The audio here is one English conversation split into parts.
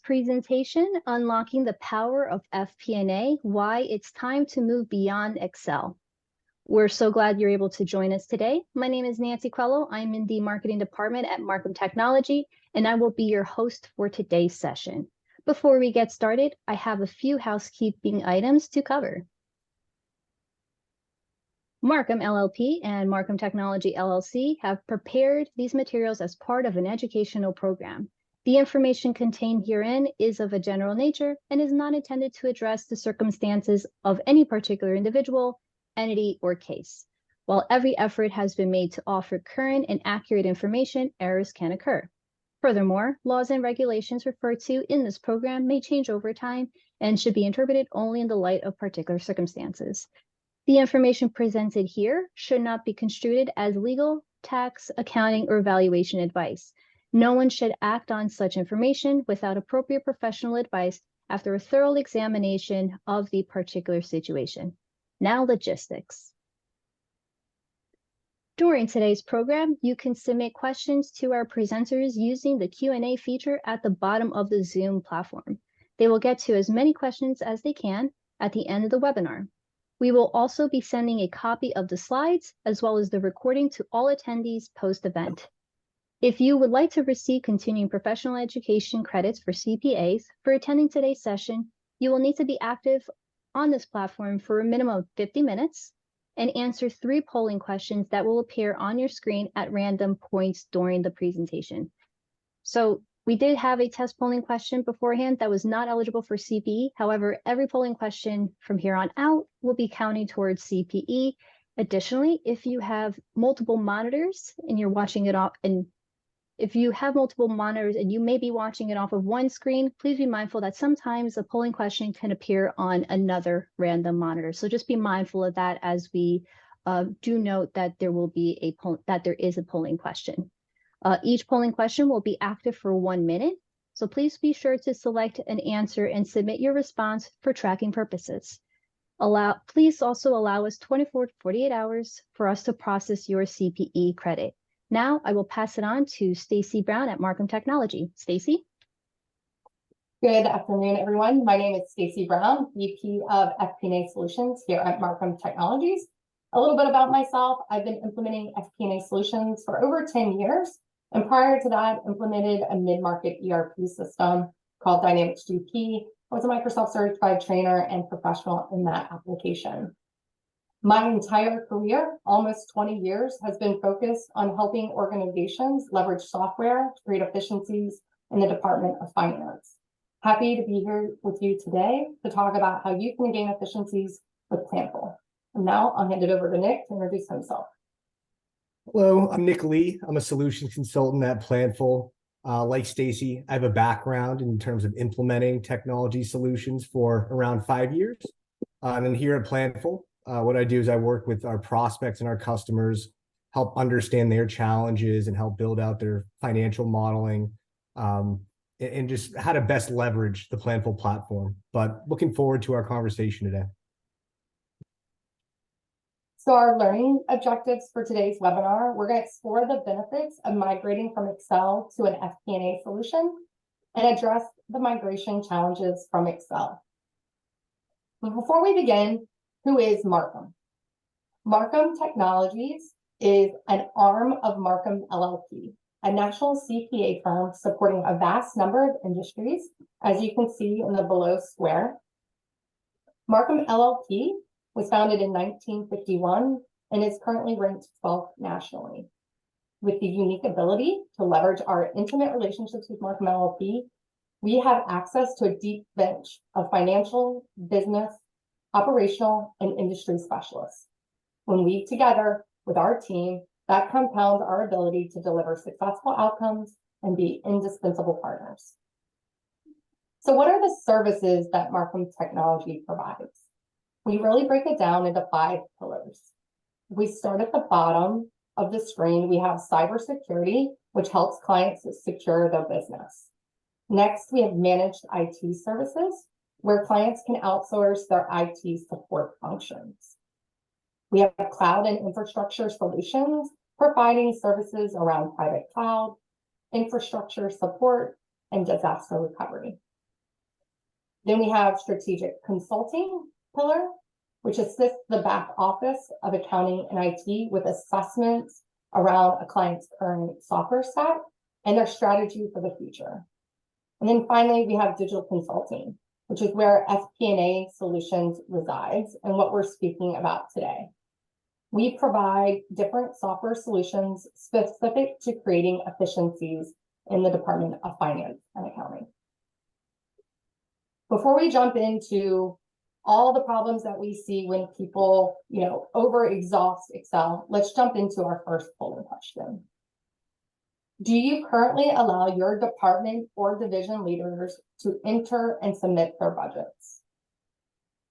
presentation, Unlocking the Power of FP&A, Why It's Time to Move Beyond Excel. We're so glad you're able to join us today. My name is Nancy Quello. I'm in the marketing department at Markham Technology, and I will be your host for today's session. Before we get started, I have a few housekeeping items to cover. Markham LLP and Markham Technology LLC have prepared these materials as part of an educational program. The information contained herein is of a general nature and is not intended to address the circumstances of any particular individual, entity, or case. While every effort has been made to offer current and accurate information, errors can occur. Furthermore, laws and regulations referred to in this program may change over time and should be interpreted only in the light of particular circumstances. The information presented here should not be construed as legal, tax, accounting, or valuation advice. No one should act on such information without appropriate professional advice after a thorough examination of the particular situation. Now, logistics. During today's program, you can submit questions to our presenters using the Q&A feature at the bottom of the Zoom platform. They will get to as many questions as they can at the end of the webinar. We will also be sending a copy of the slides as well as the recording to all attendees post-event. If you would like to receive continuing professional education credits for CPAs for attending today's session, you will need to be active on this platform for a minimum of 50 minutes and answer 3 polling questions that will appear on your screen at random points during the presentation. So we did have a test polling question beforehand that was not eligible for CPE. However, every polling question from here on out will be counting towards CPE. Additionally, if you have multiple monitors and you're watching it off, and if you have multiple monitors and you may be watching it off of one screen, please be mindful that sometimes a polling question can appear on another random monitor. So just be mindful of that as we do note that there is a polling question. Each polling question will be active for 1 minute, so please be sure to select an answer and submit your response for tracking purposes. Please also allow us 24 to 48 hours for us to process your CPE credit. Now I will pass it on to Stacy Brown at Markham Technology. Stacy? Good afternoon, everyone. My name is Stacy Brown, VP of FP&A Solutions here at Markham Technologies. A little bit about myself. I've been implementing FP&A solutions for over 10 years. And prior to that, implemented a mid-market ERP system called Dynamics GP. I was a Microsoft certified trainer and professional in that application. My entire career, almost 20 years, has been focused on helping organizations leverage software to create efficiencies in the Department of Finance. Happy to be here with you today to talk about how you can gain efficiencies with Planful. And now I'll hand it over to Nick to introduce himself. Hello, I'm Nick Lee. I'm a solutions consultant at Planful. Like Stacy, I have a background in terms of implementing technology solutions for around 5 years. And here at Planful, what I do is I work with our prospects and our customers, help understand their challenges and help build out their financial modeling, and just how to best leverage the Planful platform. But looking forward to our conversation today. So our learning objectives for today's webinar, we're going to explore the benefits of migrating from Excel to an FP&A solution and address the migration challenges from Excel. But before we begin, who is Markham? Markham Technologies is an arm of Markham LLP, a national CPA firm supporting a vast number of industries, as you can see in the below square. Markham LLP was founded in 1951 and is currently ranked 12th nationally. With the unique ability to leverage our intimate relationships with Markham LLP, we have access to a deep bench of financial, business, operational, and industry specialists. When we together with our team, that compounds our ability to deliver successful outcomes and be indispensable partners. So what are the services that Markham Technology provides? We really break it down into 5 pillars. If we start at the bottom of the screen, we have cybersecurity, which helps clients secure their business. Next, we have managed IT services, where clients can outsource their IT support functions. We have cloud and infrastructure solutions, providing services around private cloud, infrastructure support, and disaster recovery. Then we have strategic consulting pillar, which assists the back office of accounting and IT with assessments around a client's current software stack and their strategy for the future. And then finally, we have digital consulting, which is where FP&A solutions resides and what we're speaking about today. We provide different software solutions specific to creating efficiencies in the Department of Finance and Accounting. Before we jump into all the problems that we see when people, over-exhaust Excel, let's jump into our first polling question. Do you currently allow your department or division leaders to enter and submit their budgets?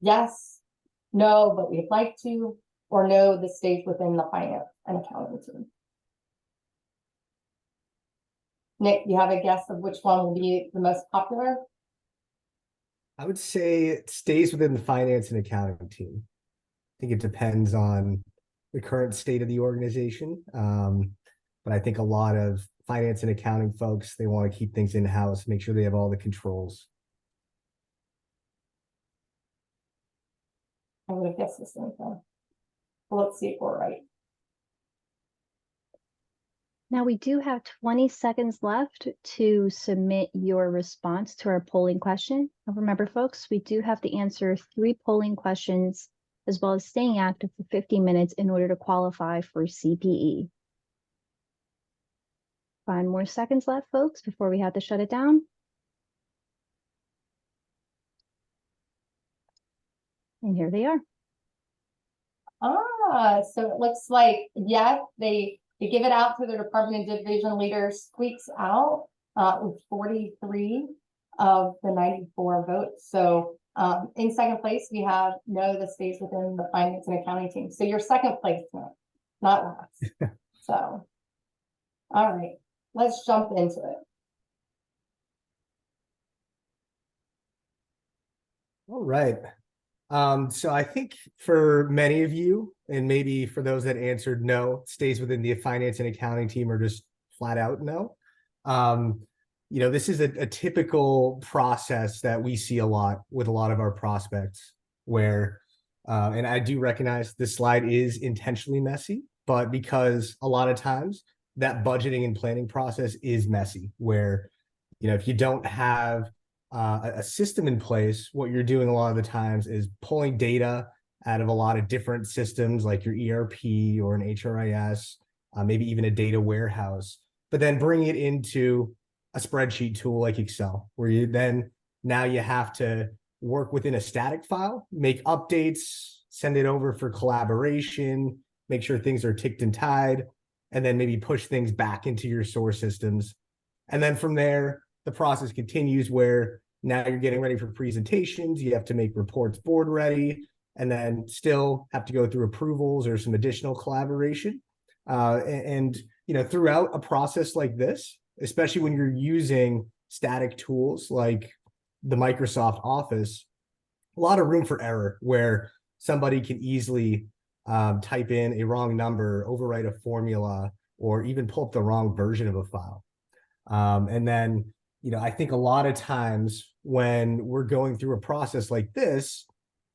Yes, no, but we'd like to, or no, this stays within the finance and accounting team. Nick, you have a guess of which one will be the most popular? I would say it stays within the finance and accounting team. I think it depends on the current state of the organization. But I think a lot of finance and accounting folks, they want to keep things in-house, make sure they have all the controls. I would have guessed the same thing. Well, let's see if we're right. Now we do have 20 seconds left to submit your response to our polling question. And remember, folks, we do have to answer 3 polling questions as well as staying active for 50 minutes in order to qualify for CPE. 5 more seconds left, folks, before we have to shut it down. And here they are. So it looks like, yes, they give it out to their department and division leaders, squeaks out with 43 of the 94 votes. So in second place, we have no, that stays within the finance and accounting team. So you're second place, Nick, not last. So, all right, let's jump into it. All right. So I think for many of you, and maybe for those that answered no, it stays within the finance and accounting team or just flat out no. This is a typical process that we see a lot with a lot of our prospects where, and I do recognize this slide is intentionally messy, but because a lot of times that budgeting and planning process is messy where, if you don't have a system in place, what you're doing a lot of the times is pulling data out of a lot of different systems like your ERP or an HRIS, maybe even a data warehouse, but then bring it into a spreadsheet tool like Excel, where now you have to work within a static file, make updates, send it over for collaboration, make sure things are ticked and tied, and then maybe push things back into your source systems. And then from there, the process continues where now you're getting ready for presentations, you have to make reports board ready, and then still have to go through approvals or some additional collaboration. Throughout a process like this, especially when you're using static tools like the Microsoft Office, a lot of room for error where somebody can easily type in a wrong number, overwrite a formula, or even pull up the wrong version of a file. I think a lot of times when we're going through a process like this,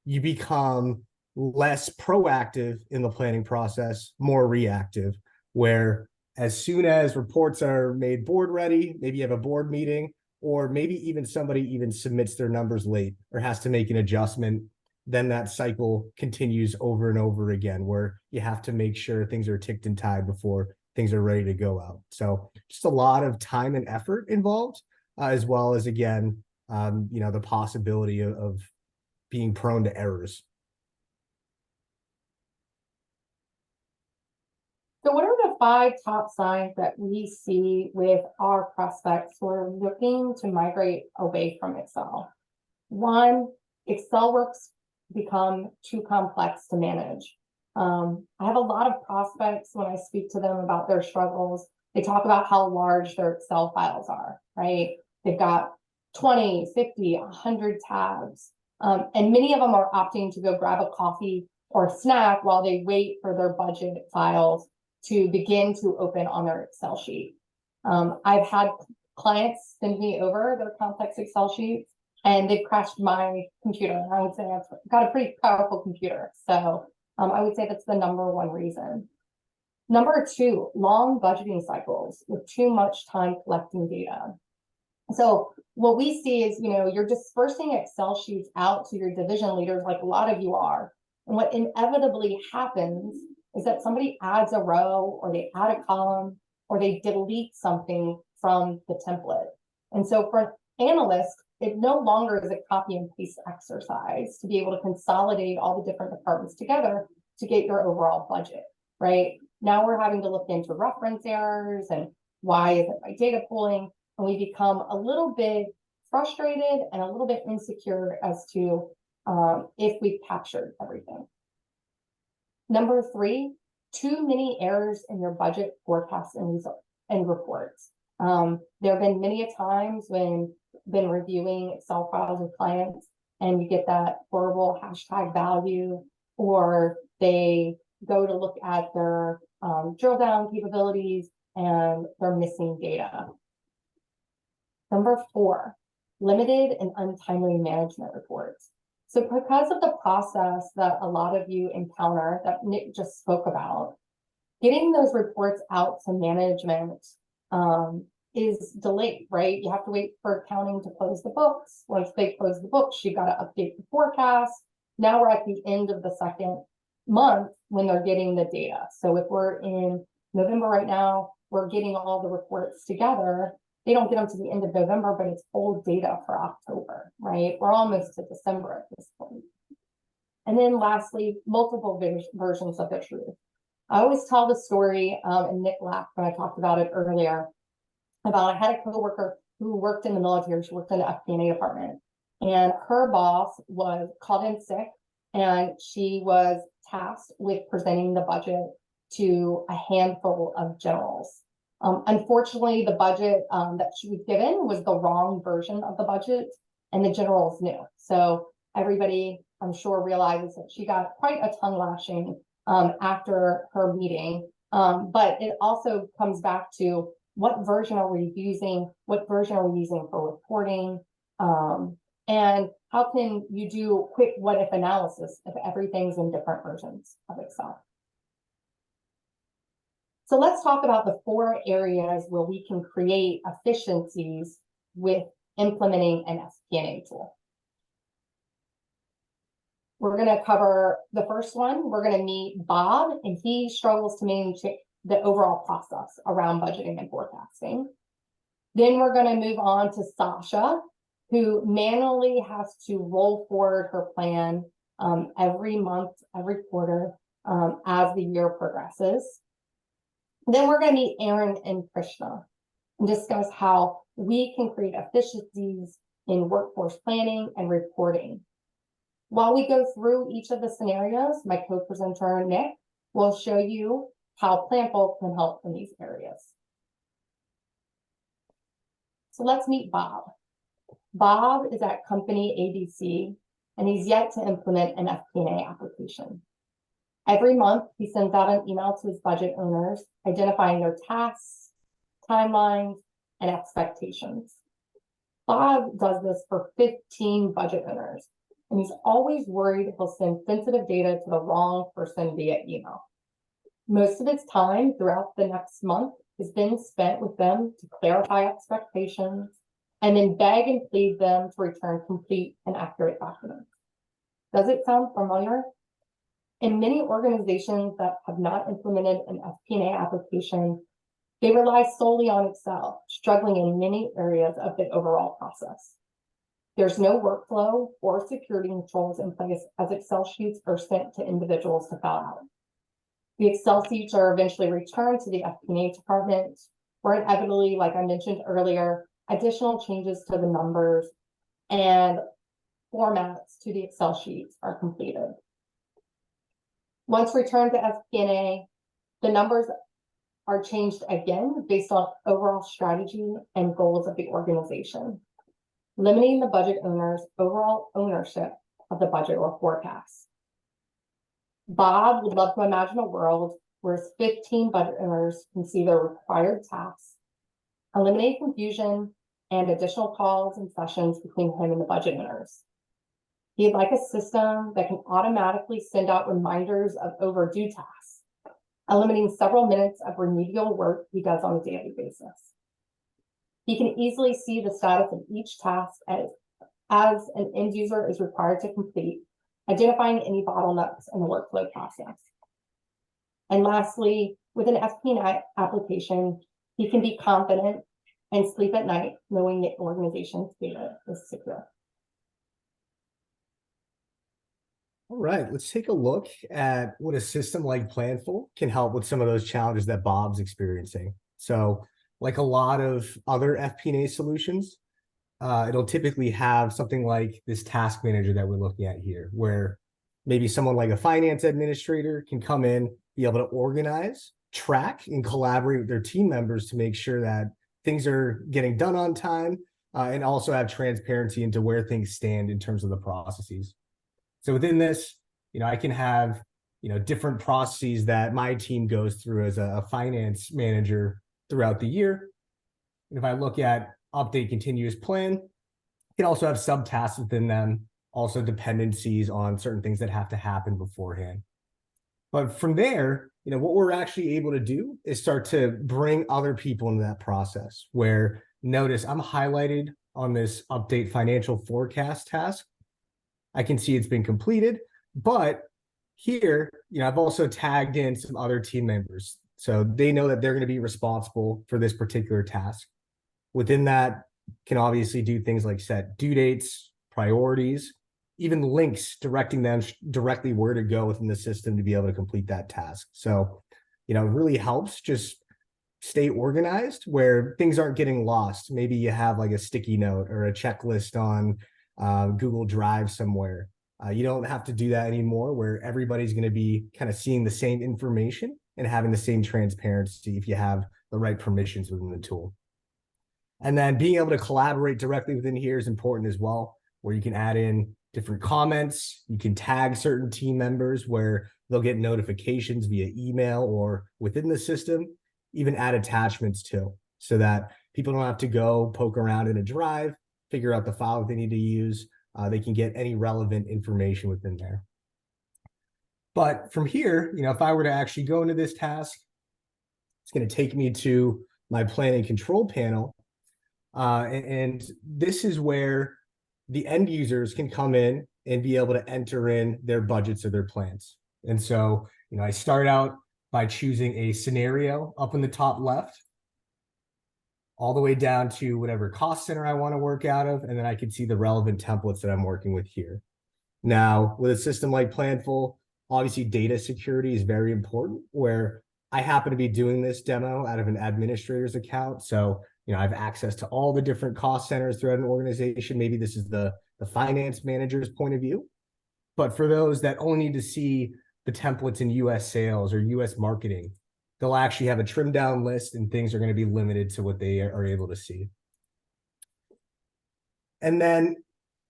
you become less proactive in the planning process, more reactive, where as soon as reports are made board ready, maybe you have a board meeting, or maybe even somebody even submits their numbers late or has to make an adjustment, then that cycle continues over and over again, where you have to make sure things are ticked and tied before things are ready to go out. So just a lot of time and effort involved, as well as, again, the possibility of being prone to errors. So what are the 5 top signs that we see with our prospects who are looking to migrate away from Excel? 1, Excel works become too complex to manage. I have a lot of prospects when I speak to them about their struggles, they talk about how large their Excel files are, right? They've got 20, 50, 100 tabs. And many of them are opting to go grab a coffee or a snack while they wait for their budget files to begin to open on their Excel sheet. I've had clients send me over their complex Excel sheets, and they've crashed my computer. And I would say I've got a pretty powerful computer. So I would say that's the number one reason. Number two, long budgeting cycles with too much time collecting data. So what we see is, you're dispersing Excel sheets out to your division leaders, like a lot of you are. And what inevitably happens is that somebody adds a row, or they add a column, or they delete something from the template. And so for an analyst, it no longer is a copy and paste exercise to be able to consolidate all the different departments together to get your overall budget, right? Now we're having to look into reference errors and why isn't my data pulling? And we become a little bit frustrated and a little bit insecure as to if we've captured everything. Number three, too many errors in your budget forecasts and reports. There have been many a times when I've been reviewing Excel files with clients and you get that horrible hashtag value, or they go to look at their drill down capabilities and they're missing data. Number four, limited and untimely management reports. So because of the process that a lot of you encounter that Nick just spoke about, getting those reports out to management is delayed, right? You have to wait for accounting to close the books. Once they close the books, you got to update the forecast. Now we're at the end of the second month when they're getting the data. So if we're in November right now, we're getting all the reports together. They don't get them to the end of November, but it's old data for October, right? We're almost to December at this point. And then lastly, multiple versions of the truth. I always tell the story, and Nick laughed when I talked about it earlier, about I had a coworker who worked in the military. She worked in the Fp&A department, and her boss was called in sick, and she was tasked with presenting the budget to a handful of generals. Unfortunately, the budget that she was given was the wrong version of the budget, and the generals knew. So everybody, I'm sure, realizes that she got quite a tongue lashing after her meeting. But it also comes back to what version are we using? What version are we using for reporting? And how can you do quick what if analysis if everything's in different versions of Excel? So let's talk about the 4 areas where we can create efficiencies with implementing an FP&A tool. We're going to cover the first one. We're going to meet Bob, and he struggles to manage the overall process around budgeting and forecasting. Then we're going to move on to Sasha, who manually has to roll forward her plan every month, every quarter, as the year progresses. Then we're going to meet Aaron and Krishna and discuss how we can create efficiencies in workforce planning and reporting. While we go through each of the scenarios, my co-presenter, Nick, will show you how Planful can help in these areas. So let's meet Bob. Bob is at company ABC, and he's yet to implement an FP&A application. Every month, he sends out an email to his budget owners, identifying their tasks, timelines, and expectations. Bob does this for 15 budget owners, and he's always worried he'll send sensitive data to the wrong person via email. Most of his time throughout the next month is then spent with them to clarify expectations and then beg and plead them to return complete and accurate documents. Does it sound familiar? In many organizations that have not implemented an FP&A application, they rely solely on Excel, struggling in many areas of the overall process. There's no workflow or security controls in place as Excel sheets are sent to individuals to fill out. The Excel sheets are eventually returned to the FP&A department, where inevitably, like I mentioned earlier, additional changes to the numbers and formats to the Excel sheets are completed. Once returned to FP&A, the numbers are changed again based on overall strategy and goals of the organization, limiting the budget owner's overall ownership of the budget or forecast. Bob would love to imagine a world where his 15 budget owners can see their required tasks, eliminate confusion, and additional calls and sessions between him and the budget owners. He'd like a system that can automatically send out reminders of overdue tasks, eliminating several minutes of remedial work he does on a daily basis. He can easily see the status of each task as an end user is required to complete, identifying any bottlenecks in the workflow process. And lastly, with an FP&A application, he can be confident and sleep at night knowing the organization's data is secure. All right, let's take a look at what a system like Planful can help with some of those challenges that Bob's experiencing. So, like a lot of other FP&A solutions, it'll typically have something like this task manager that we're looking at here, where maybe someone like a finance administrator can come in, be able to organize, track, and collaborate with their team members to make sure that things are getting done on time, and also have transparency into where things stand in terms of the processes. So within this, I can have, different processes that my team goes through as a finance manager throughout the year. And if I look at update continuous plan, you can also have subtasks within them, also dependencies on certain things that have to happen beforehand. But from there, what we're actually able to do is start to bring other people into that process, where notice I'm highlighted on this update financial forecast task. I can see it's been completed, but here, I've also tagged in some other team members. So they know that they're going to be responsible for this particular task. Within that, can obviously do things like set due dates, priorities, even links directing them directly where to go within the system to be able to complete that task. So, it really helps just stay organized where things aren't getting lost. Maybe you have like a sticky note or a checklist on Google Drive somewhere. You don't have to do that anymore, where everybody's going to be kind of seeing the same information and having the same transparency if you have the right permissions within the tool. And then being able to collaborate directly within here is important as well, where you can add in different comments. You can tag certain team members where they'll get notifications via email or within the system, even add attachments too, so that people don't have to go poke around in a drive, figure out the file that they need to use. They can get any relevant information within there. But from here, if I were to actually go into this task, it's going to take me to my plan and control panel. And this is where the end users can come in and be able to enter in their budgets or their plans. And so, I start out by choosing a scenario up in the top left, all the way down to whatever cost center I want to work out of, and then I can see the relevant templates that I'm working with here. Now, with a system like Planful, obviously data security is very important, where I happen to be doing this demo out of an administrator's account. So, I have access to all the different cost centers throughout an organization. Maybe this is the finance manager's point of view. But for those that only need to see the templates in US sales or US marketing, they'll actually have a trimmed down list and things are going to be limited to what they are able to see. And then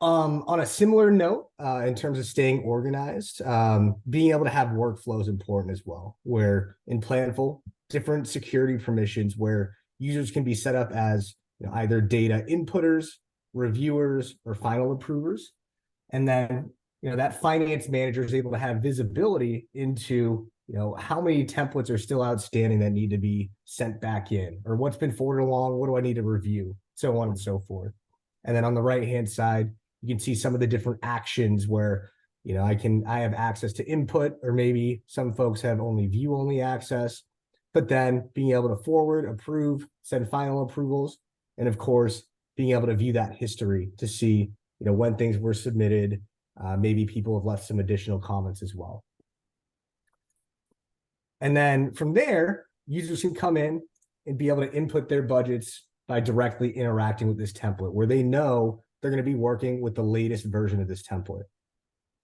on a similar note, in terms of staying organized, being able to have workflow is important as well, where in Planful, different security permissions where users can be set up as either data inputters, reviewers, or final approvers. And then that finance manager is able to have visibility into how many templates are still outstanding that need to be sent back in, or what's been forwarded along, what do I need to review, so on and so forth. And then on the right-hand side, you can see some of the different actions where I have access to input, or maybe some folks have only view-only access, but then being able to forward, approve, send final approvals, and of course, being able to view that history to see when things were submitted. Maybe people have left some additional comments as well. And then from there, users can come in and be able to input their budgets by directly interacting with this template, where they know they're going to be working with the latest version of this template.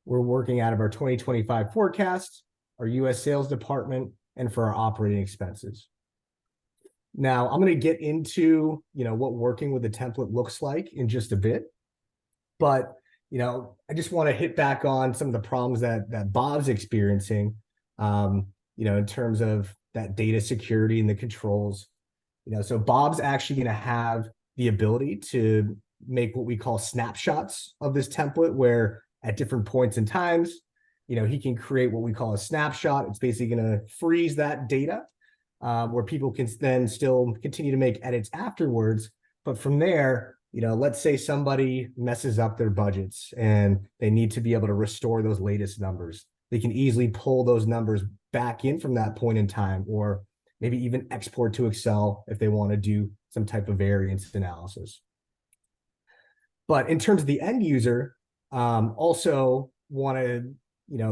We're working out of our 2025 forecast, our US sales department, and for our operating expenses. Now, I'm going to get into what working with the template looks like in just a bit. But I just want to hit back on some of the problems that Bob's experiencing, in terms of that data security and the controls. So Bob's actually going to have the ability to make what we call snapshots of this template, where at different points in times, he can create what we call a snapshot. It's basically going to freeze that data where people can then still continue to make edits afterwards. But from there, let's say somebody messes up their budgets and they need to be able to restore those latest numbers. They can easily pull those numbers back in from that point in time, or maybe even export to Excel if they want to do some type of variance analysis. But in terms of the end user, also want to,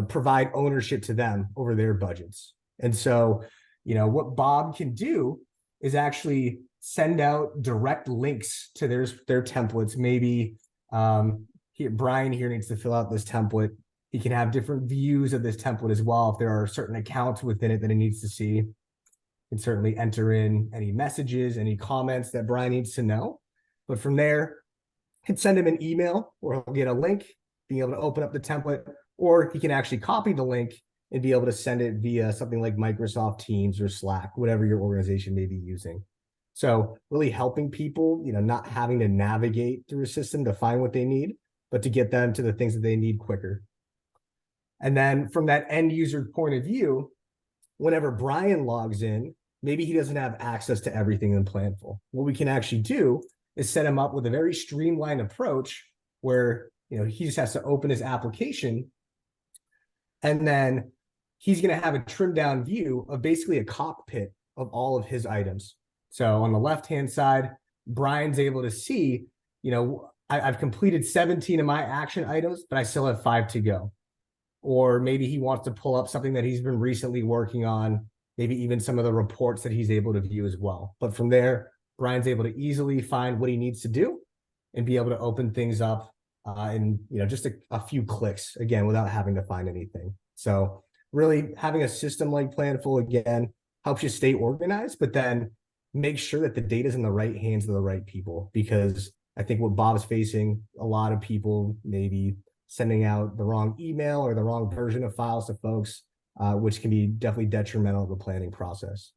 provide ownership to them over their budgets. And so, what Bob can do is actually send out direct links to their templates. Maybe Brian here needs to fill out this template. He can have different views of this template as well. If there are certain accounts within it that he needs to see, he can certainly enter in any messages, any comments that Brian needs to know. But from there, can send him an email, or he'll get a link, being able to open up the template, or he can actually copy the link and be able to send it via something like Microsoft Teams or Slack, whatever your organization may be using. So really helping people, not having to navigate through a system to find what they need, but to get them to the things that they need quicker. And then from that end user point of view, whenever Brian logs in, maybe he doesn't have access to everything in Planful. What we can actually do is set him up with a very streamlined approach where, he just has to open his application, and then he's going to have a trimmed down view of basically a cockpit of all of his items. So on the left-hand side, Brian's able to see, I've completed 17 of my action items, but I still have 5 to go. Or maybe he wants to pull up something that he's been recently working on, maybe even some of the reports that he's able to view as well. But from there, Brian's able to easily find what he needs to do and be able to open things up in just a few clicks, again, without having to find anything. So really having a system like Planful, again, helps you stay organized, but then make sure that the data is in the right hands of the right people. Because I think what Bob's facing, a lot of people maybe sending out the wrong email or the wrong version of files to folks, which can be definitely detrimental to the planning process.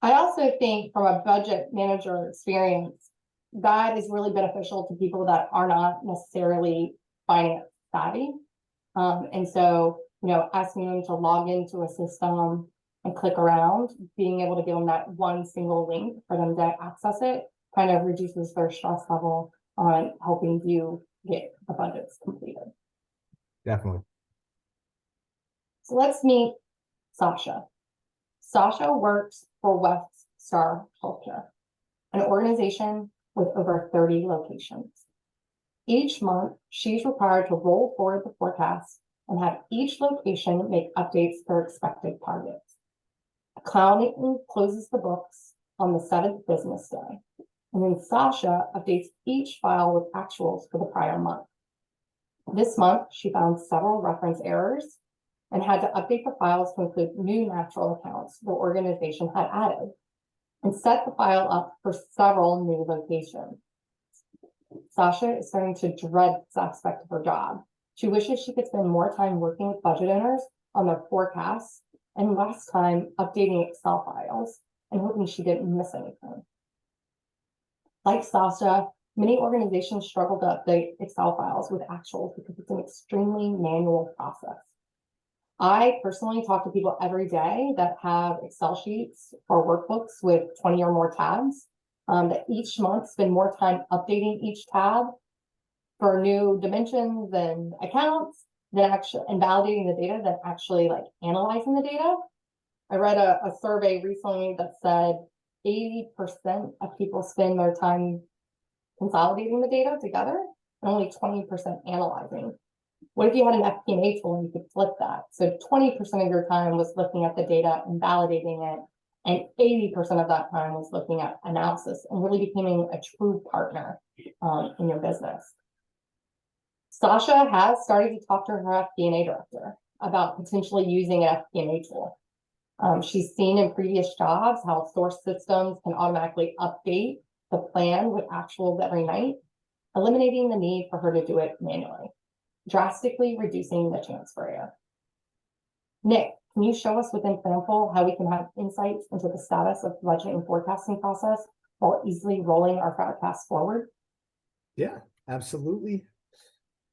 I also think from a budget manager experience, that is really beneficial to people that are not necessarily finance savvy. And so, asking them to log into a system and click around, being able to give them that one single link for them to access it kind of reduces their stress level on helping you get the budgets completed. Definitely. So let's meet Sasha. Sasha works for West Star Healthcare, an organization with over 30 locations. Each month, she's required to roll forward the forecast and have each location make updates to their expected targets. Accounting closes the books on the 7th business day, and then Sasha updates each file with actuals for the prior month. This month, she found several reference errors and had to update the files to include new natural accounts the organization had added, and set the file up for several new locations. Sasha is starting to dread this aspect of her job. She wishes she could spend more time working with budget owners on their forecasts and less time updating Excel files and hoping she didn't miss anything. Like Sasha, many organizations struggle to update Excel files with actuals because it's an extremely manual process. I personally talk to people every day that have Excel sheets or workbooks with 20 or more tabs, that each month spend more time updating each tab for new dimensions and accounts than actually and validating the data than actually like analyzing the data. I read a survey recently that said 80% of people spend their time consolidating the data together and only 20% analyzing. What if you had an FP&A tool and you could flip that? So 20% of your time was looking at the data and validating it, and 80% of that time was looking at analysis and really becoming a true partner in your business. Sasha has started to talk to her FP&A director about potentially using an FP&A tool. She's seen in previous jobs how source systems can automatically update the plan with actuals every night, eliminating the need for her to do it manually, drastically reducing the transfer error. Nick, can you show us within Planful how we can have insights into the status of the budget and forecasting process while easily rolling our forecast forward? Yeah, absolutely.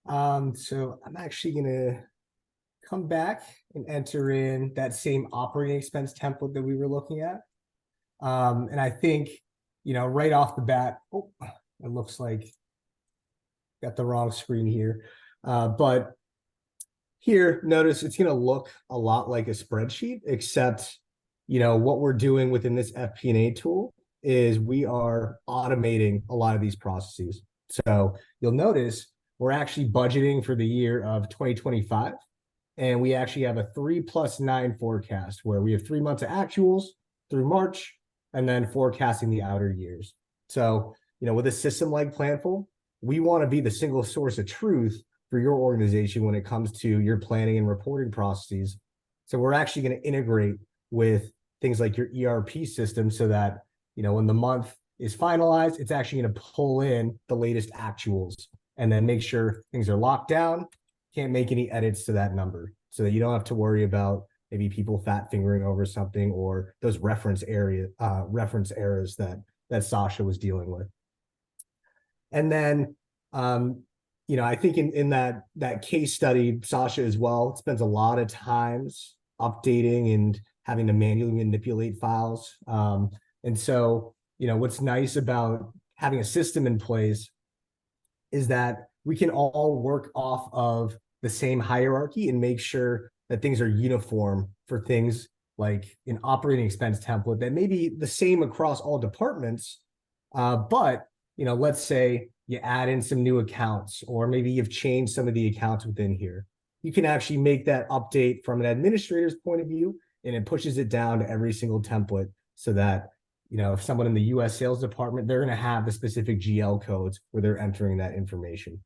So I'm actually gonna come back and enter in that same operating expense template that we were looking at. And I think, right off the bat, oh, it looks like got the wrong screen here. But here, notice it's going to look a lot like a spreadsheet, except, what we're doing within this FP&A tool is we are automating a lot of these processes. So you'll notice we're actually budgeting for the year of 2025. And we actually have a 3+9 forecast where we have 3 months of actuals through March and then forecasting the outer years. So, with a system like Planful, we want to be the single source of truth for your organization when it comes to your planning and reporting processes. So we're actually going to integrate with things like your ERP system so that, when the month is finalized, it's actually going to pull in the latest actuals and then make sure things are locked down. Can't make any edits to that number so that you don't have to worry about maybe people fat fingering over something or those reference errors that Sasha was dealing with. And then, I think in that case study, Sasha as well spends a lot of times updating and having to manually manipulate files. And so, what's nice about having a system in place is that we can all work off of the same hierarchy and make sure that things are uniform for things like an operating expense template that may be the same across all departments. But, let's say you add in some new accounts, or maybe you've changed some of the accounts within here. You can actually make that update from an administrator's point of view, and it pushes it down to every single template so that, if someone in the US sales department, they're going to have the specific GL codes where they're entering that information.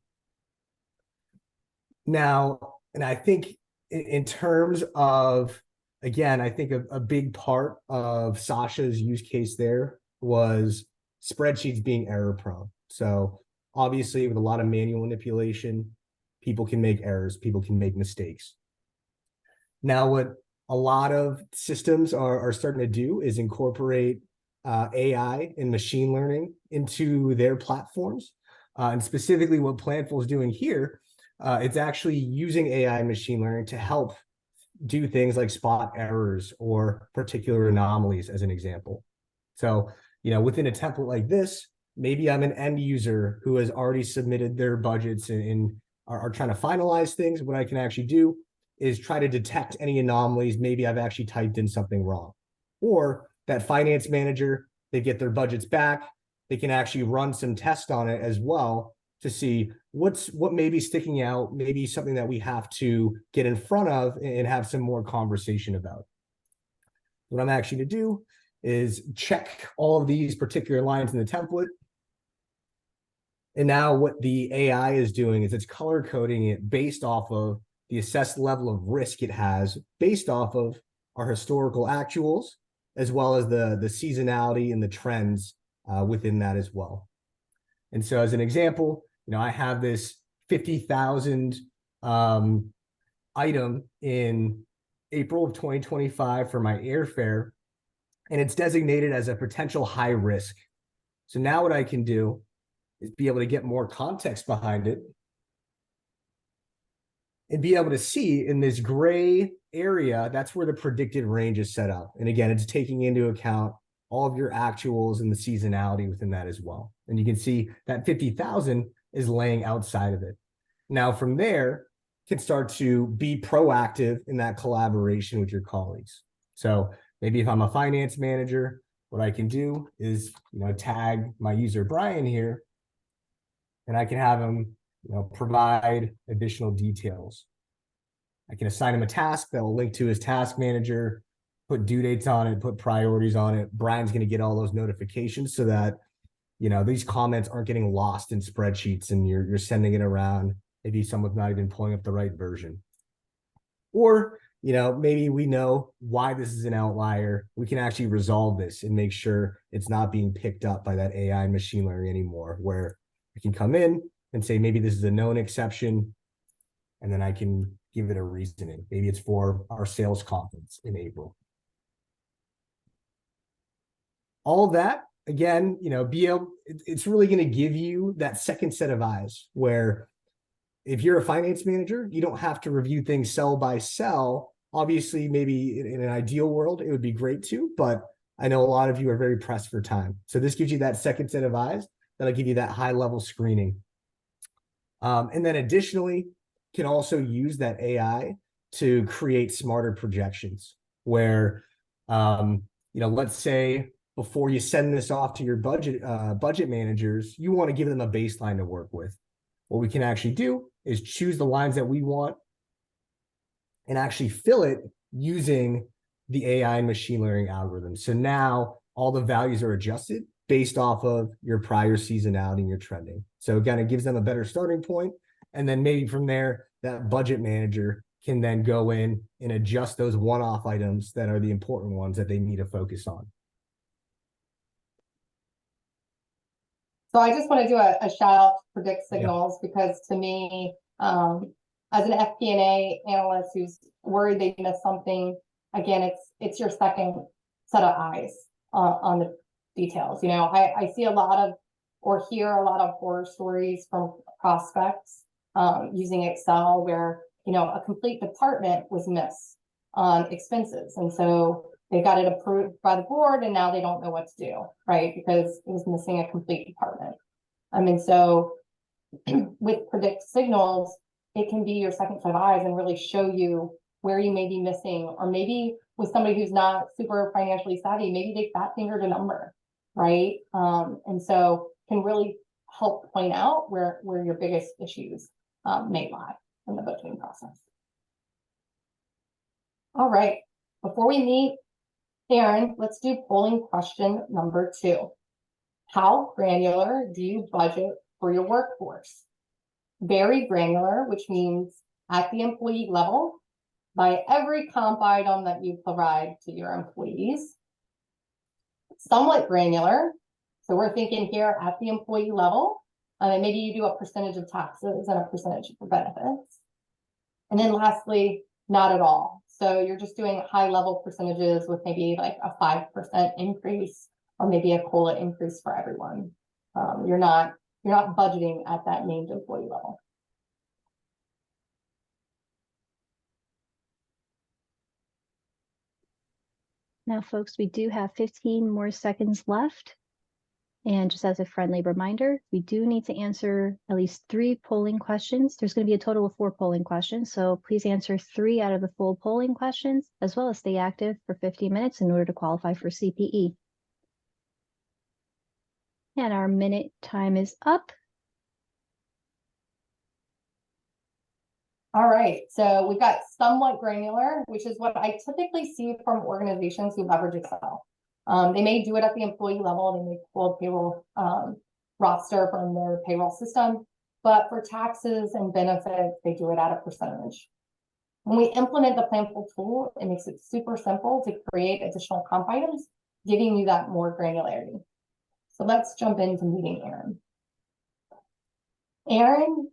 Now, and I think in terms of, again, I think a big part of Sasha's use case there was spreadsheets being error prone. So obviously with a lot of manual manipulation, people can make errors, people can make mistakes. Now, what a lot of systems are starting to do is incorporate AI and machine learning into their platforms. And specifically what Planful is doing here, it's actually using AI and machine learning to help do things like spot errors or particular anomalies as an example. So, within a template like this, maybe I'm an end user who has already submitted their budgets and are trying to finalize things. What I can actually do is try to detect any anomalies. Maybe I've actually typed in something wrong. Or that finance manager, they get their budgets back. They can actually run some tests on it as well to see what may be sticking out, maybe something that we have to get in front of and have some more conversation about. What I'm actually going to do is check all of these particular lines in the template. And now what the AI is doing is it's color coding it based off of the assessed level of risk it has based off of our historical actuals, as well as the seasonality and the trends within that as well. And so as an example, I have this 50,000 item in April of 2025 for my airfare, and it's designated as a potential high risk. So now what I can do is be able to get more context behind it and be able to see in this gray area, that's where the predicted range is set up. And again, it's taking into account all of your actuals and the seasonality within that as well. And you can see that 50,000 is laying outside of it. Now from there, you can start to be proactive in that collaboration with your colleagues. So maybe if I'm a finance manager, what I can do is, tag my user Brian here, and I can have him, provide additional details. I can assign him a task that will link to his task manager, put due dates on it, put priorities on it. Brian's going to get all those notifications so that, these comments aren't getting lost in spreadsheets and you're sending it around. Maybe someone's not even pulling up the right version. Or, maybe we know why this is an outlier. We can actually resolve this and make sure it's not being picked up by that AI and machine learning anymore, where I can come in and say, maybe this is a known exception. And then I can give it a reasoning. Maybe it's for our sales conference in April. All of that, again, it's really going to give you that second set of eyes where if you're a finance manager, you don't have to review things cell by cell. Obviously, maybe in an ideal world, it would be great to, but I know a lot of you are very pressed for time. So this gives you that second set of eyes that'll give you that high level screening. And then additionally, can also use that AI to create smarter projections where, let's say before you send this off to your budget managers, you want to give them a baseline to work with. What we can actually do is choose the lines that we want and actually fill it using the AI and machine learning algorithms. So now all the values are adjusted based off of your prior seasonality and your trending. So again, it gives them a better starting point. And then maybe from there, that budget manager can then go in and adjust those one-off items that are the important ones that they need to focus on. So I just want to do a shout out to Predict Signals because to me, as an FP&A analyst who's worried they missed something, again, it's your second set of eyes on the details. I see a lot of or hear a lot of horror stories from prospects using Excel where a complete department was missed on expenses, and so they got it approved by the board and now they don't know what to do, right? Because it was missing a complete department. So with Predict Signals, it can be your second set of eyes and really show you where you may be missing, or maybe with somebody who's not super financially savvy, maybe they fat fingered a number, right? And so can really help point out where your biggest issues may lie in the budgeting process. All right, before we meet Aaron, let's do polling question number 2. How granular do you budget for your workforce? Very granular, which means at the employee level, by every comp item that you provide to your employees. Somewhat granular, so we're thinking here at the employee level, and maybe you do a percentage of taxes and a percentage for benefits. And then lastly, not at all. So you're just doing high level percentages with maybe like a 5% increase or maybe a COLA increase for everyone. You're not budgeting at that named employee level. Now, folks, we do have 15 more seconds left. And just as a friendly reminder, we do need to answer at least 3 polling questions. There's going to be a total of 4 polling questions. So please answer 3 out of the full polling questions, as well as stay active for 15 minutes in order to qualify for CPE. And our minute time is up. All right, so we've got somewhat granular, which is what I typically see from organizations who leverage Excel. They may do it at the employee level. They may pull a payroll roster from their payroll system, but for taxes and benefits, they do it at a percentage. When we implement the Planful tool, it makes it super simple to create additional comp items, giving you that more granularity. So let's jump into meeting Aaron. Aaron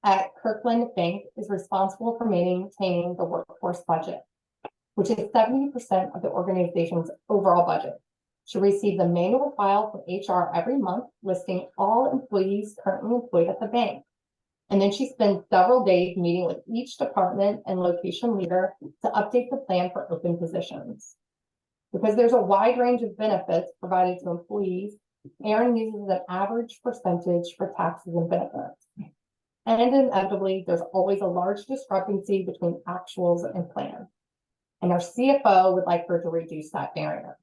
at Kirkland Bank is responsible for maintaining the workforce budget, which is 70% of the organization's overall budget. She receives a manual file from HR every month listing all employees currently employed at the bank. And then she spends several days meeting with each department and location leader to update the plan for open positions. Because there's a wide range of benefits provided to employees, Aaron uses an average percentage for taxes and benefits. And inevitably, there's always a large discrepancy between actuals and plan. And our CFO would like her to reduce that variance.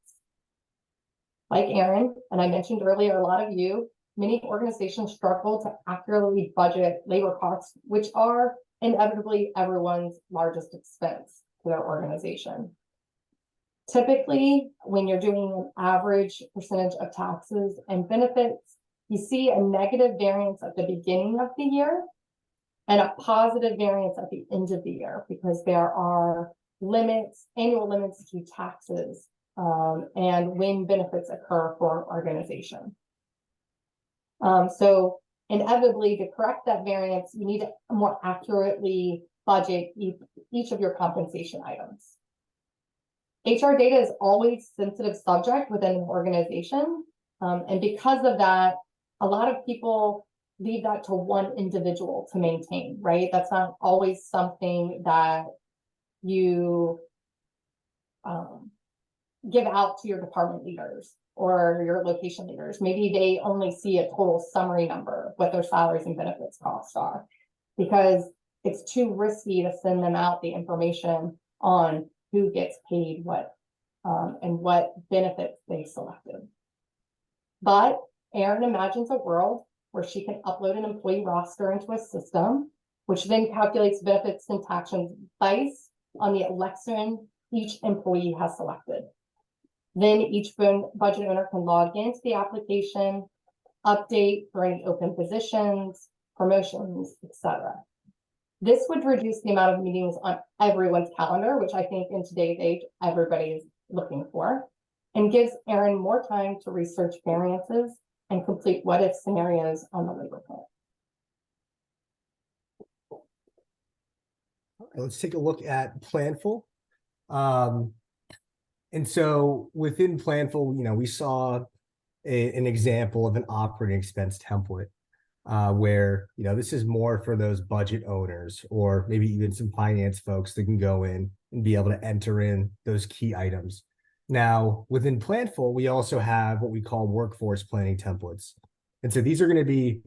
Like Aaron, and I mentioned earlier, a lot of you, many organizations struggle to accurately budget labor costs, which are inevitably everyone's largest expense to their organization. Typically, when you're doing an average percentage of taxes and benefits, you see a negative variance at the beginning of the year and a positive variance at the end of the year because there are limits, annual limits to taxes and when benefits occur for an organization. So inevitably, to correct that variance, you need to more accurately budget each of your compensation items. HR data is always a sensitive subject within an organization. And because of that, a lot of people leave that to one individual to maintain, right? That's not always something that you give out to your department leaders or your location leaders. Maybe they only see a total summary number of what their salaries and benefits costs are, because it's too risky to send them out the information on who gets paid what and what benefits they selected. But Erin imagines a world where she can upload an employee roster into a system, which then calculates benefits and taxes based on the election each employee has selected. Then each budget owner can log into the application, update for any open positions, promotions, etc. This would reduce the amount of meetings on everyone's calendar, which I think in today's age, everybody is looking for, and gives Erin more time to research variances and complete what-if scenarios on the labor plan. Let's take a look at Planful. And so within Planful, we saw an example of an operating expense template where, this is more for those budget owners or maybe even some finance folks that can go in and be able to enter in those key items. Now, within Planful, we also have what we call workforce planning templates. And so these are going to be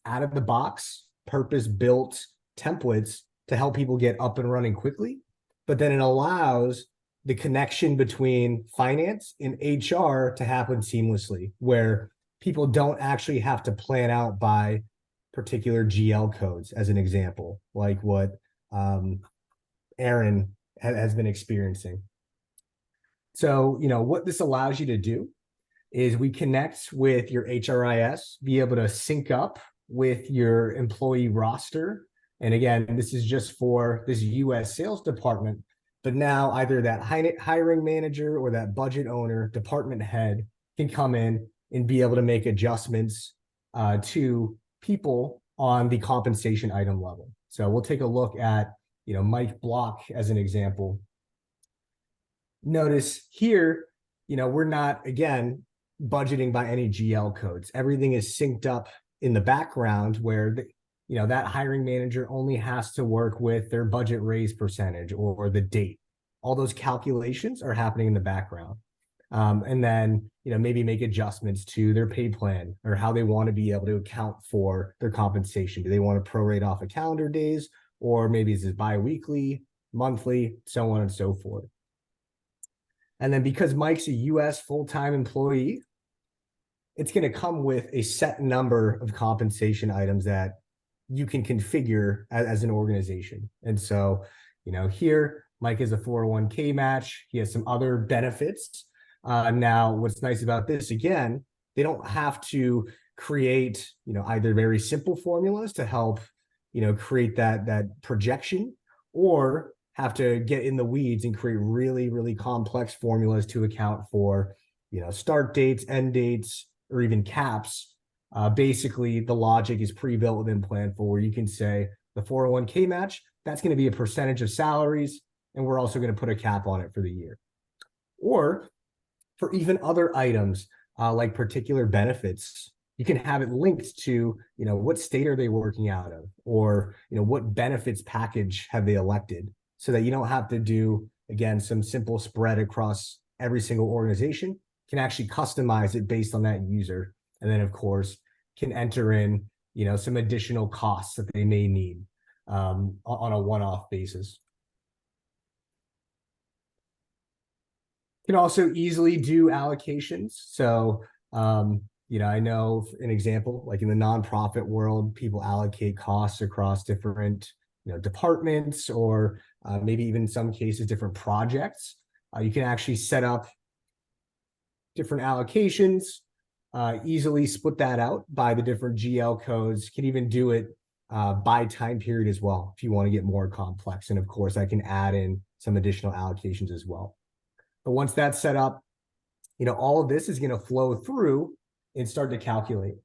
out of the box, purpose-built templates to help people get up and running quickly. But then it allows the connection between finance and HR to happen seamlessly, where people don't actually have to plan out by particular GL codes, as an example, like what Erin has been experiencing. So, what this allows you to do is we connect with your HRIS, be able to sync up with your employee roster. And again, this is just for this US sales department, but now either that hiring manager or that budget owner, department head can come in and be able to make adjustments to people on the compensation item level. So we'll take a look at, Mike Block as an example. Notice here, we're not, again, budgeting by any GL codes. Everything is synced up in the background where, that hiring manager only has to work with their budget raise percentage or the date. All those calculations are happening in the background. And then, maybe make adjustments to their pay plan or how they want to be able to account for their compensation. Do they want to prorate off of calendar days, or maybe is it bi-weekly, monthly, so on and so forth. And then because Mike's a US full-time employee, it's going to come with a set number of compensation items that you can configure as an organization. And so, here, Mike has a 401k match. He has some other benefits. Now, what's nice about this, again, they don't have to create, either very simple formulas to help, create that projection, or have to get in the weeds and create really, really complex formulas to account for, start dates, end dates, or even caps. Basically, the logic is pre-built within Planful, where you can say the 401k match, that's going to be a percentage of salaries, and we're also going to put a cap on it for the year. Or for even other items like particular benefits, you can have it linked to, what state are they working out of, or, what benefits package have they elected, so that you don't have to do, again, some simple spread across every single organization. You can actually customize it based on that user. And then, of course, can enter in, some additional costs that they may need on a one-off basis. Can also easily do allocations. So, I know an example, like in the nonprofit world, people allocate costs across different, departments, or maybe even in some cases, different projects. You can actually set up different allocations, easily split that out by the different GL codes. Can even do it by time period as well, if you want to get more complex. And of course, I can add in some additional allocations as well. But once that's set up, all of this is going to flow through and start to calculate.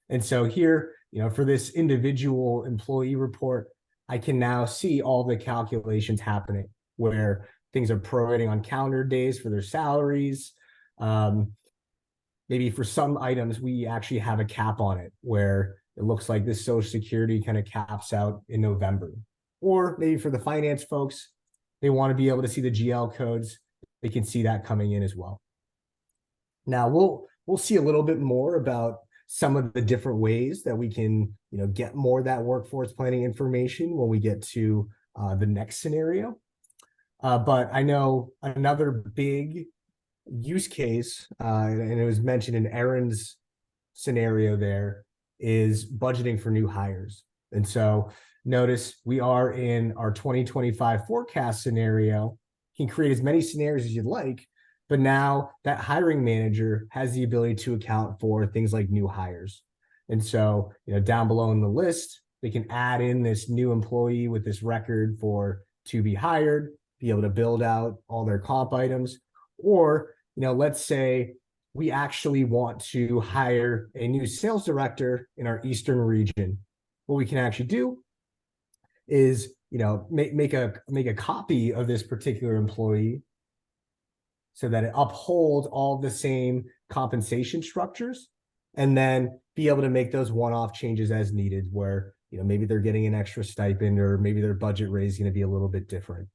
And so here, for this individual employee report, I can now see all the calculations happening where things are prorating on calendar days for their salaries. Maybe for some items, we actually have a cap on it where it looks like this Social Security kind of caps out in November. Or maybe for the finance folks, they want to be able to see the GL codes. They can see that coming in as well. Now we'll see a little bit more about some of the different ways that we can, get more of that workforce planning information when we get to the next scenario. But I know another big use case, and it was mentioned in Erin's scenario there, is budgeting for new hires. And so notice we are in our 2025 forecast scenario. You can create as many scenarios as you'd like, but now that hiring manager has the ability to account for things like new hires. And so, down below in the list, they can add in this new employee with this record for to be hired, be able to build out all their comp items. Or, let's say we actually want to hire a new sales director in our Eastern region. What we can actually do is, make a copy of this particular employee so that it upholds all the same compensation structures, and then be able to make those one-off changes as needed where, maybe they're getting an extra stipend or maybe their budget raise is going to be a little bit different.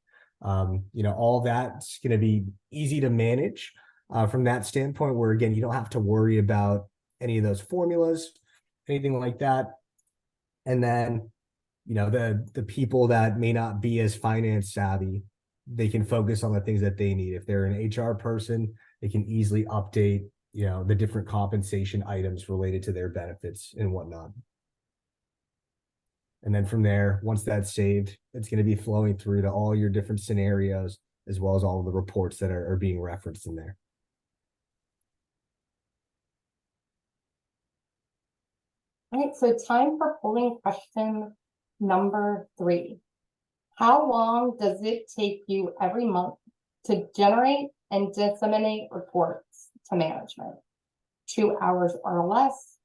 All that's going to be easy to manage from that standpoint where, again, you don't have to worry about any of those formulas, anything like that. And then, the people that may not be as finance savvy, they can focus on the things that they need. If they're an HR person, they can easily update, the different compensation items related to their benefits and whatnot. And then from there, once that's saved, it's going to be flowing through to all your different scenarios, as well as all of the reports that are being referenced in there. All right, so time for polling question number 3. How long does it take you every month to generate and disseminate reports to management? 2 hours or less,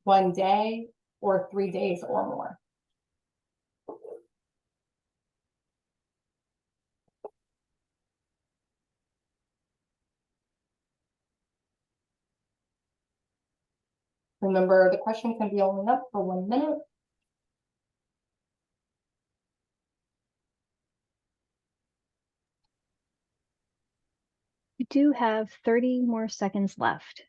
1 day, or 3 days or more? Remember, the question can be only up for 1 minute. We do have 30 more seconds left.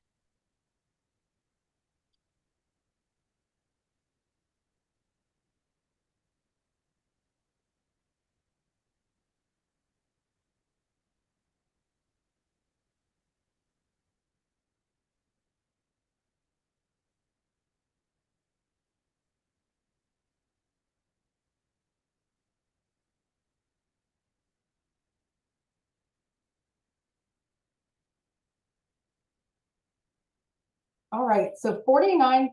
All right, so 49%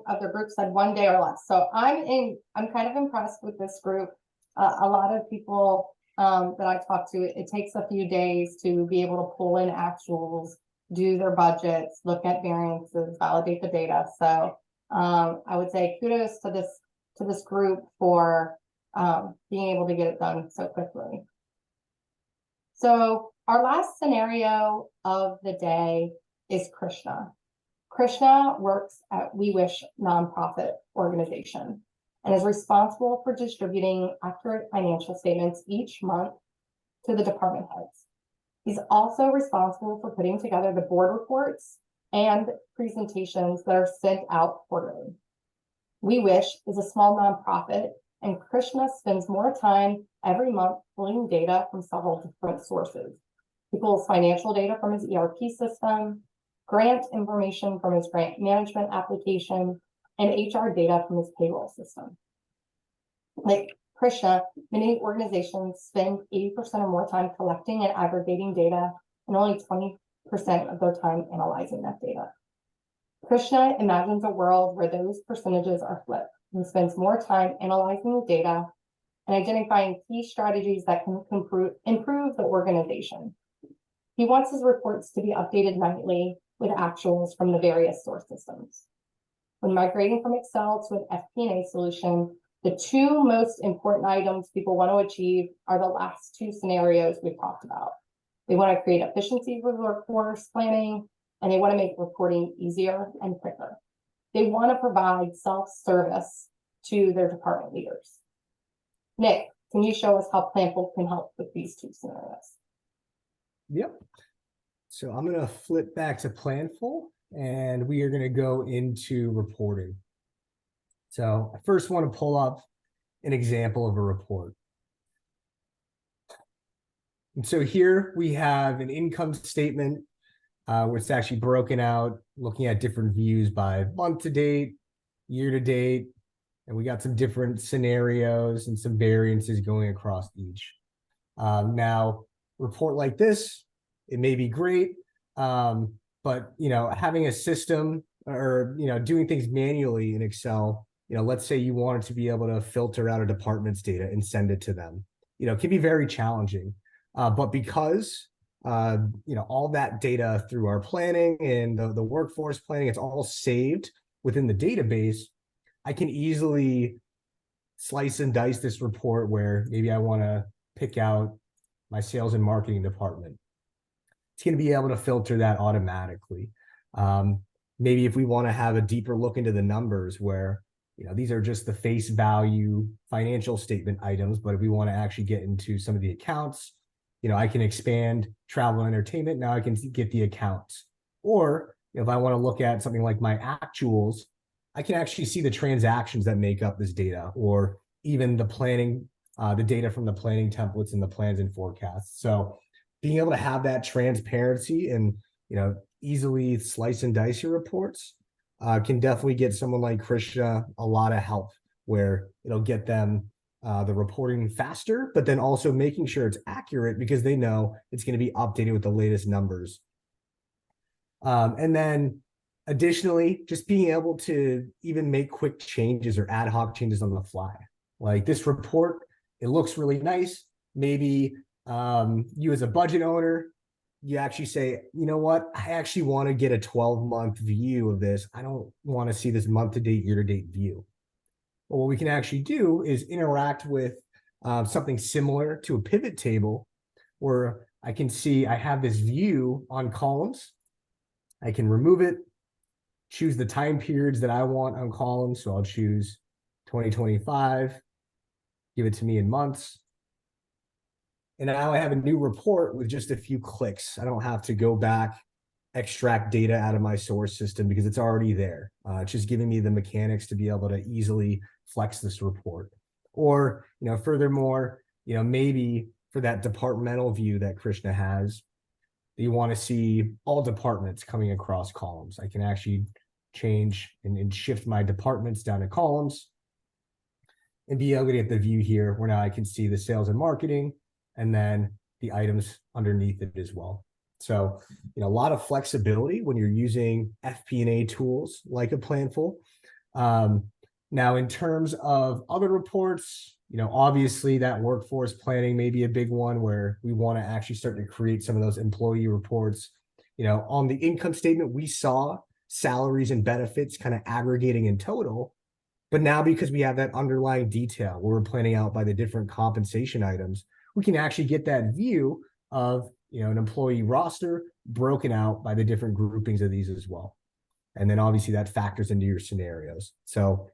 of the group said 1 day or less. So I'm kind of impressed with this group. A lot of people that I talk to, it takes a few days to be able to pull in actuals, do their budgets, look at variances, validate the data. So I would say kudos to this group for being able to get it done so quickly. So our last scenario of the day is Krishna. Krishna works at We Wish nonprofit organization and is responsible for distributing accurate financial statements each month to the department heads. He's also responsible for putting together the board reports and presentations that are sent out quarterly. We Wish is a small nonprofit, and Krishna spends more time every month pulling data from several different sources. He pulls financial data from his ERP system, grant information from his grant management application, and HR data from his payroll system. Like Krishna, many organizations spend 80% or more time collecting and aggregating data and only 20% of their time analyzing that data. Krishna imagines a world where those percentages are flipped and spends more time analyzing the data and identifying key strategies that can improve the organization. He wants his reports to be updated nightly with actuals from the various source systems. When migrating from Excel to an FP&A solution, The two most important items people want to achieve are the last two scenarios we've talked about. They want to create efficiency with workforce planning, and they want to make reporting easier and quicker. They want to provide self-service to their department leaders. Nick, can you show us how Planful can help with these two scenarios? Yep. So I'm going to flip back to Planful, and we are going to go into reporting. So I first want to pull up an example of a report. And so here we have an income statement where it's actually broken out, looking at different views by month to date, year to date, and we got some different scenarios and some variances going across each. Now, report like this, it may be great, but having a system or doing things manually in Excel, let's say you wanted to be able to filter out a department's data and send it to them, it can be very challenging. But because all that data through our planning and the workforce planning, it's all saved within the database, I can easily slice and dice this report where maybe I want to pick out my sales and marketing department. It's going to be able to filter that automatically. Maybe if we want to have a deeper look into the numbers where, these are just the face value financial statement items, but if we want to actually get into some of the accounts, I can expand travel and entertainment. Now I can get the accounts. Or if I want to look at something like my actuals, I can actually see the transactions that make up this data, or even the planning, the data from the planning templates and the plans and forecasts. So being able to have that transparency and, easily slice and dice your reports can definitely get someone like Krishna a lot of help, where it'll get them the reporting faster, but then also making sure it's accurate because they know it's going to be updated with the latest numbers. And then additionally, just being able to even make quick changes or ad hoc changes on the fly. Like this report, it looks really nice. Maybe you as a budget owner, you actually say, you know what, I actually want to get a 12-month view of this. I don't want to see this month-to-date, year-to-date view. Well, what we can actually do is interact with something similar to a pivot table, where I can see I have this view on columns. I can remove it, choose the time periods that I want on columns. So I'll choose 2025, give it to me in months. And now I have a new report with just a few clicks. I don't have to go back, extract data out of my source system because it's already there. It's just giving me the mechanics to be able to easily flex this report. Or, furthermore, maybe for that departmental view that Krishna has, you want to see all departments coming across columns. I can actually change and shift my departments down to columns and be able to get the view here where now I can see the sales and marketing and then the items underneath it as well. So, a lot of flexibility when you're using FP&A tools like a Planful. Now, in terms of other reports, obviously that workforce planning may be a big one where we want to actually start to create some of those employee reports. On the income statement, we saw salaries and benefits kind of aggregating in total. But now because we have that underlying detail where we're planning out by the different compensation items, we can actually get that view of an employee roster broken out by the different groupings of these as well. And then obviously that factors into your scenarios. So,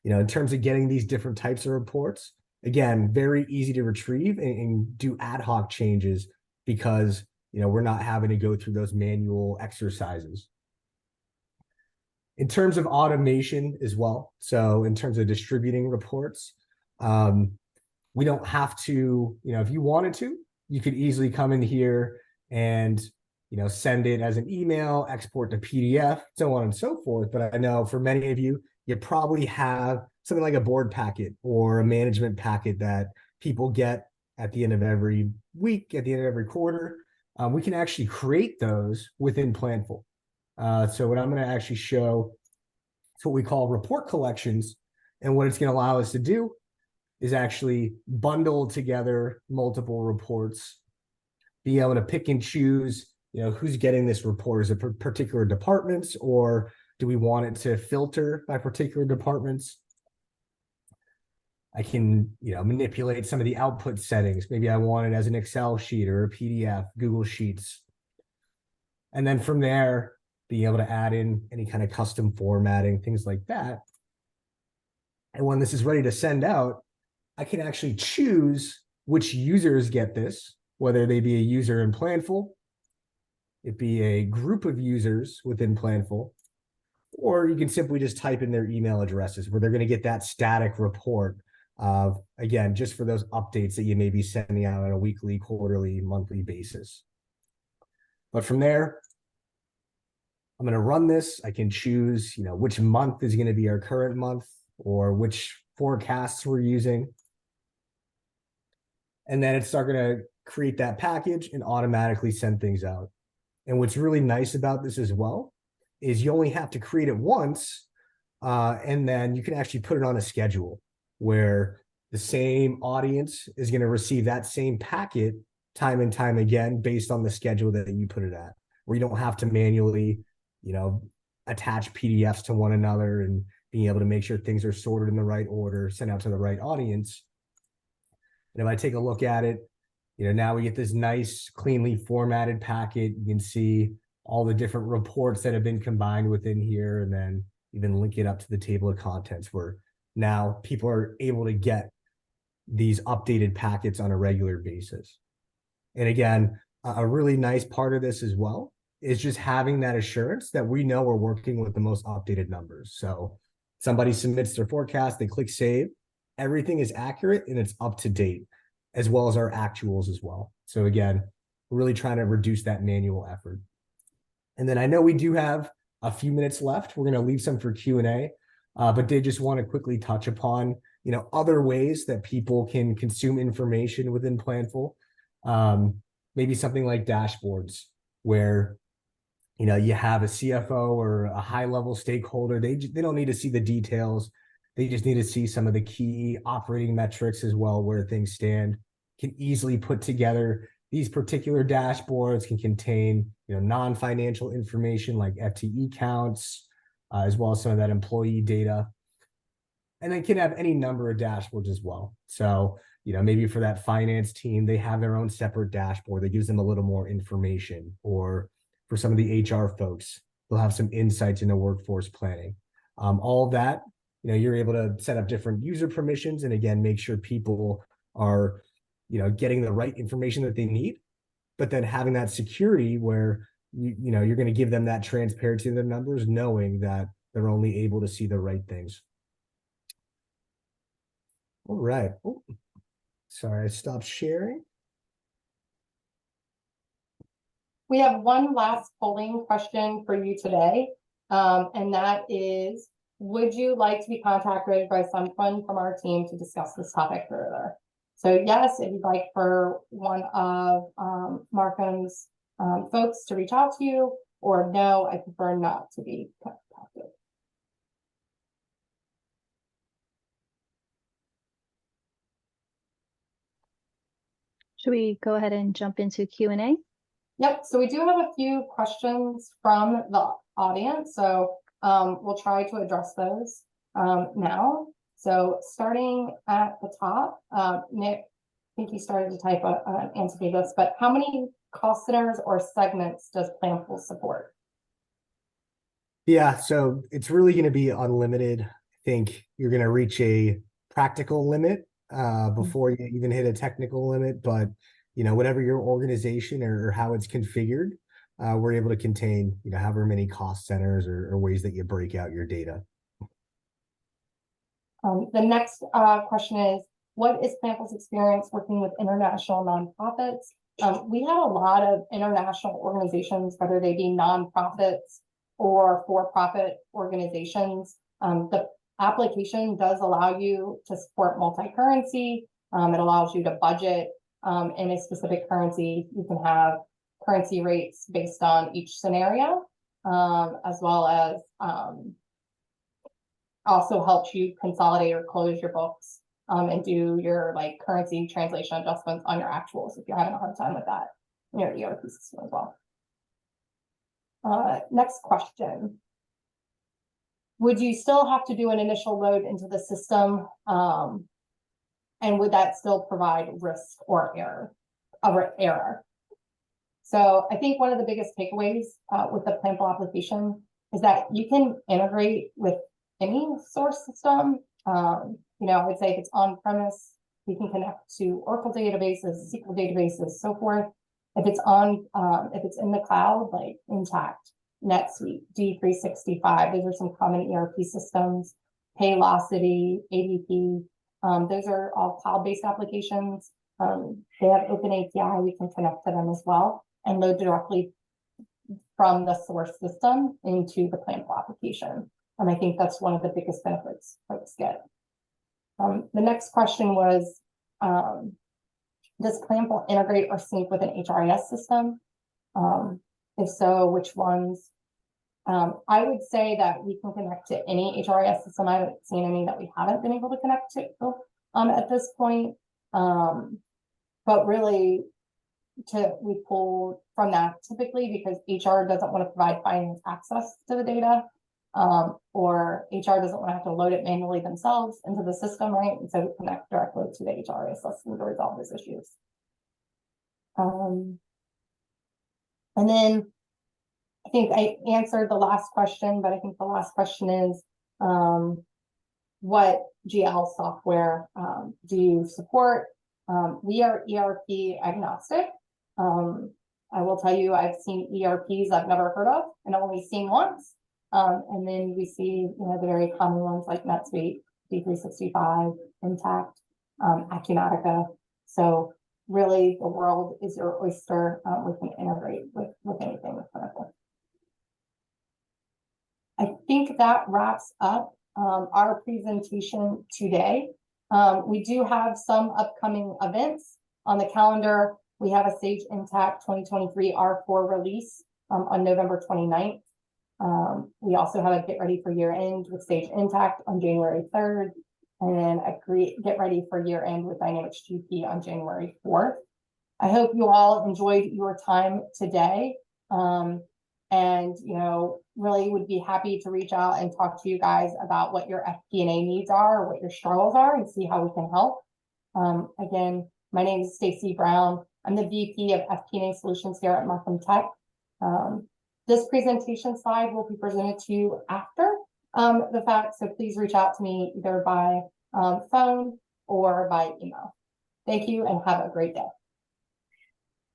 in terms of getting these different types of reports, again, very easy to retrieve and do ad hoc changes because, we're not having to go through those manual exercises. In terms of automation as well, so in terms of distributing reports, we don't have to, if you wanted to, you could easily come in here and, send it as an email, export to PDF, so on and so forth. But I know for many of you, you probably have something like a board packet or a management packet that people get at the end of every week, at the end of every quarter. We can actually create those within Planful. So what I'm going to actually show is what we call report collections. And what it's going to allow us to do is actually bundle together multiple reports, be able to pick and choose, who's getting this report. Is it particular departments, or do we want it to filter by particular departments? I can, manipulate some of the output settings. Maybe I want it as an Excel sheet or a PDF, Google Sheets. And then from there, being able to add in any kind of custom formatting, things like that. And when this is ready to send out, I can actually choose which users get this, whether they be a user in Planful, it be a group of users within Planful, or you can simply just type in their email addresses where they're going to get that static report of, again, just for those updates that you may be sending out on a weekly, quarterly, monthly basis. But from there, I'm going to run this. I can choose, which month is going to be our current month or which forecasts we're using. And then it's going to create that package and automatically send things out. And what's really nice about this as well is you only have to create it once, and then you can actually put it on a schedule where the same audience is going to receive that same packet time and time again based on the schedule that you put it at, where you don't have to manually, attach PDFs to one another and being able to make sure things are sorted in the right order, sent out to the right audience. And if I take a look at it, now we get this nice, cleanly formatted packet. You can see all the different reports that have been combined within here, and then even link it up to the table of contents where now people are able to get these updated packets on a regular basis. And again, a really nice part of this as well is just having that assurance that we know we're working with the most updated numbers. So somebody submits their forecast, they click save, everything is accurate and it's up to date, as well as our actuals as well. So again, we're really trying to reduce that manual effort. And then I know we do have a few minutes left. We're going to leave some for Q&A, but did just want to quickly touch upon, other ways that people can consume information within Planful. Maybe something like dashboards where, you have a CFO or a high-level stakeholder. They don't need to see the details. They just need to see some of the key operating metrics as well, where things stand. Can easily put together these particular dashboards, can contain non-financial information like FTE counts, as well as some of that employee data. And then can have any number of dashboards as well. So, maybe for that finance team, they have their own separate dashboard that gives them a little more information. Or for some of the HR folks, they'll have some insights into workforce planning. All of that, you're able to set up different user permissions and again, make sure people are, getting the right information that they need, but then having that security where, you're going to give them that transparency in their numbers, knowing that they're only able to see the right things. All right. Oh, sorry, I stopped sharing. We have one last polling question for you today, and that is, would you like to be contacted by someone from our team to discuss this topic further? So yes, if you'd like for one of Markham's folks to reach out to you, or no, I prefer not to be contacted. Should we go ahead and jump into Q&A? Yep, so we do have a few questions from the audience, so we'll try to address those now. So starting at the top, Nick, I think you started to type an answer to this, but how many cost centers or segments does Planful support? Yeah, so it's really going to be unlimited. I think you're going to reach a practical limit before you even hit a technical limit, but whatever your organization or how it's configured, we're able to contain, however many cost centers or ways that you break out your data. The next question is, what is Planful's experience working with international nonprofits? We have a lot of international organizations, whether they be nonprofits or for-profit organizations. The application does allow you to support multi-currency. It allows you to budget in a specific currency. You can have currency rates based on each scenario, as well as also helps you consolidate or close your books and do your currency translation adjustments on your actuals if you're having a hard time with that in your ERP system as well. Next question. Would you still have to do an initial load into the system And would that still provide risk or error? So I think one of the biggest takeaways with the Planful application is that you can integrate with any source system. I would say if it's on premise, we can connect to Oracle databases, SQL databases, so forth. If it's in the cloud, like Intact, NetSuite, D365, those are some common ERP systems, Paylocity, ADP. Those are all cloud-based applications. They have open API, we can connect to them as well and load directly from the source system into the Planful application. And I think that's one of the biggest benefits folks get. The next question was, does Planful integrate or sync with an HRIS system? If so, which ones? I would say that we can connect to any HRIS system. I haven't seen any that we haven't been able to connect to at this point. But really, we pull from that typically because HR doesn't want to provide finance access to the data, or HR doesn't want to have to load it manually themselves into the system, right? And so we connect directly to the HRIS system to resolve those issues. And then I think I answered the last question, but I think the last question is, what GL software do you support? We are ERP agnostic. I will tell you, I've seen ERPs I've never heard of and only seen once. And then we see, the very common ones like NetSuite, D365, Intact, Acumatica. So really, the world is your oyster. We can integrate with anything with Planful. I think that wraps up our presentation today. We do have some upcoming events on the calendar. We have a Sage Intact 2023 R4 release on November 29th. We also have a Get Ready for Year End with Sage Intact on January 3rd, and then a Get Ready for Year End with Dynamics GP on January 4th. I hope you all enjoyed your time today. And, really would be happy to reach out and talk to you guys about what your FP&A needs are, or what your struggles are, and see how we can help. Again, my name is Stacy Brown. I'm the VP of FP&A Solutions here at Markham Tech. This presentation slide will be presented to you after the fact, so please reach out to me either by phone or by email. Thank you and have a great day.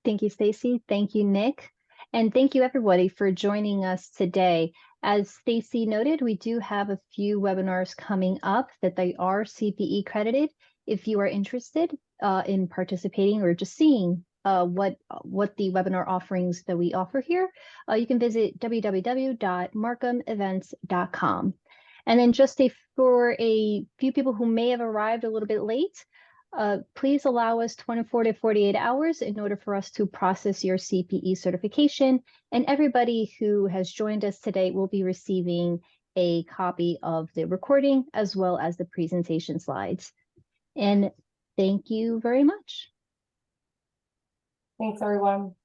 Thank you, Stacy. Thank you, Nick. And thank you, everybody, for joining us today. As Stacy noted, we do have a few webinars coming up that they are CPE credited. If you are interested in participating or just seeing what the webinar offerings that we offer here, you can visit www.markhamevents.com. And then just for a few people who may have arrived a little bit late, please allow us 24 to 48 hours in order for us to process your CPE certification. And everybody who has joined us today will be receiving a copy of the recording as well as the presentation slides. And thank you very much. Thanks, everyone.